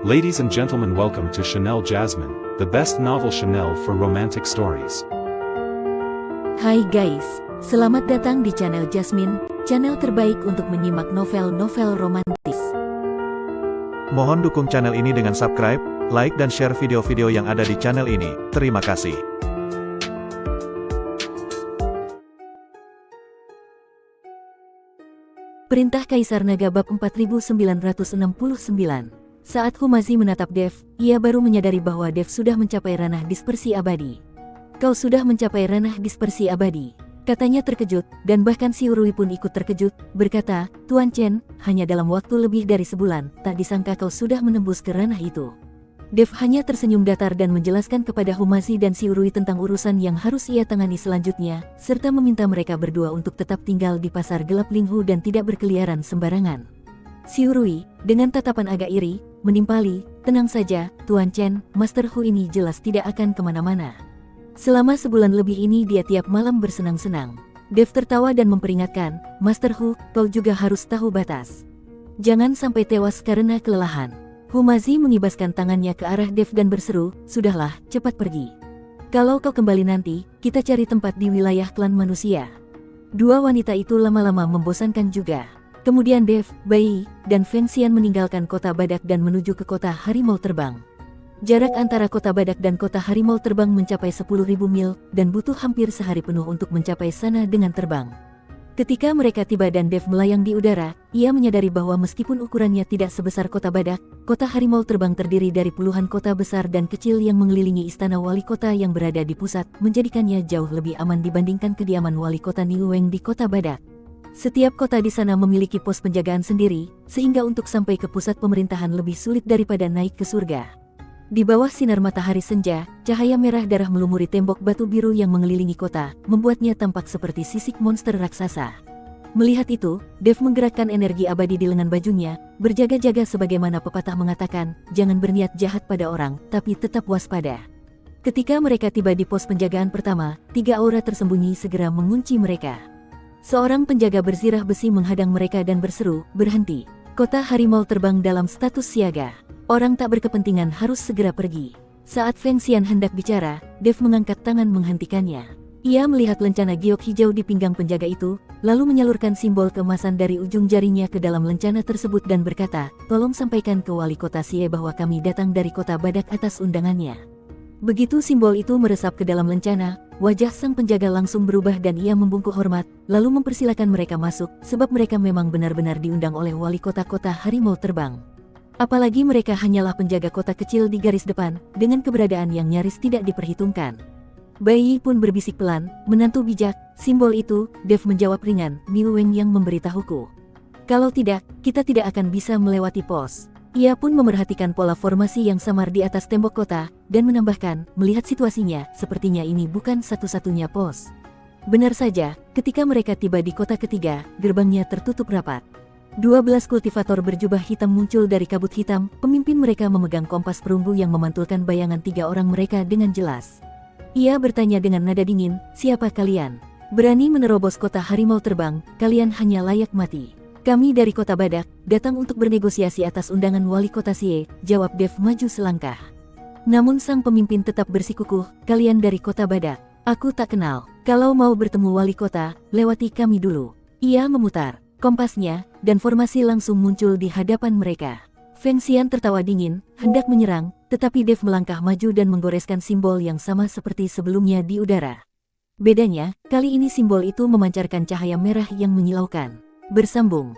Ladies and gentlemen, welcome to Chanel Jasmine, the best novel Chanel for romantic stories. Hai guys, selamat datang di channel Jasmine, channel terbaik untuk menyimak novel-novel romantis. Mohon dukung channel ini dengan subscribe, like dan share video-video yang ada di channel ini. Terima kasih. Perintah Kaisar Naga bab 4969. Saat Humazi menatap Dev, ia baru menyadari bahwa Dev sudah mencapai ranah dispersi abadi. Kau sudah mencapai ranah dispersi abadi, katanya terkejut, dan bahkan si Urui pun ikut terkejut, berkata, Tuan Chen, hanya dalam waktu lebih dari sebulan, tak disangka kau sudah menembus ke ranah itu. Dev hanya tersenyum datar dan menjelaskan kepada Humazi dan si Urui tentang urusan yang harus ia tangani selanjutnya, serta meminta mereka berdua untuk tetap tinggal di pasar gelap Linghu dan tidak berkeliaran sembarangan. Si Urui, dengan tatapan agak iri, menimpali, tenang saja, Tuan Chen, Master Hu ini jelas tidak akan kemana-mana. Selama sebulan lebih ini dia tiap malam bersenang-senang. Dev tertawa dan memperingatkan, Master Hu, kau juga harus tahu batas. Jangan sampai tewas karena kelelahan. Humazi mengibaskan tangannya ke arah Dev dan berseru, sudahlah, cepat pergi. Kalau kau kembali nanti, kita cari tempat di wilayah klan manusia. Dua wanita itu lama-lama membosankan juga. Kemudian Dev, Bai, dan Feng Xian meninggalkan kota Badak dan menuju ke kota Harimau Terbang. Jarak antara kota Badak dan kota Harimau Terbang mencapai 10.000 mil, dan butuh hampir sehari penuh untuk mencapai sana dengan terbang. Ketika mereka tiba dan Dev melayang di udara, ia menyadari bahwa meskipun ukurannya tidak sebesar kota Badak, kota Harimau Terbang terdiri dari puluhan kota besar dan kecil yang mengelilingi istana wali kota yang berada di pusat, menjadikannya jauh lebih aman dibandingkan kediaman wali kota Niueng di kota Badak. Setiap kota di sana memiliki pos penjagaan sendiri, sehingga untuk sampai ke pusat pemerintahan lebih sulit daripada naik ke surga. Di bawah sinar matahari senja, cahaya merah darah melumuri tembok batu biru yang mengelilingi kota, membuatnya tampak seperti sisik monster raksasa. Melihat itu, Dev menggerakkan energi abadi di lengan bajunya, berjaga-jaga sebagaimana pepatah mengatakan, jangan berniat jahat pada orang, tapi tetap waspada. Ketika mereka tiba di pos penjagaan pertama, 3 aura tersembunyi segera mengunci mereka. Seorang penjaga berzirah besi menghadang mereka dan berseru, berhenti. Kota Harimau Terbang dalam status siaga. Orang tak berkepentingan harus segera pergi. Saat Feng Xian hendak bicara, Dev mengangkat tangan menghentikannya. Ia melihat lencana giok hijau di pinggang penjaga itu, lalu menyalurkan simbol keemasan dari ujung jarinya ke dalam lencana tersebut dan berkata, tolong sampaikan ke wali kota Sie bahwa kami datang dari kota Badak atas undangannya. Begitu simbol itu meresap ke dalam lencana, wajah sang penjaga langsung berubah dan ia membungkuk hormat, lalu mempersilakan mereka masuk, sebab mereka memang benar-benar diundang oleh wali kota-kota Harimau Terbang. Apalagi mereka hanyalah penjaga kota kecil di garis depan, dengan keberadaan yang nyaris tidak diperhitungkan. Bai pun berbisik pelan, menantu bijak, simbol itu, Dev menjawab ringan, Niueng yang memberitahuku. Kalau tidak, kita tidak akan bisa melewati pos. Ia pun memerhatikan pola formasi yang samar di atas tembok kota, dan menambahkan, melihat situasinya, sepertinya ini bukan satu-satunya pos. Benar saja, ketika mereka tiba di kota ketiga, gerbangnya tertutup rapat. 12 kultivator berjubah hitam muncul dari kabut hitam, pemimpin mereka memegang kompas perunggu yang memantulkan bayangan 3 orang mereka dengan jelas. Ia bertanya dengan nada dingin, siapa kalian? Berani menerobos kota Harimau Terbang, kalian hanya layak mati. Kami dari kota Badak, datang untuk bernegosiasi atas undangan wali kota Sie, jawab Dev maju selangkah. Namun sang pemimpin tetap bersikukuh, kalian dari kota Badak, aku tak kenal, kalau mau bertemu wali kota, lewati kami dulu. Ia memutar kompasnya, dan formasi langsung muncul di hadapan mereka. Feng Xian tertawa dingin, hendak menyerang, tetapi Dev melangkah maju dan menggoreskan simbol yang sama seperti sebelumnya di udara. Bedanya, kali ini simbol itu memancarkan cahaya merah yang menyilaukan. Bersambung.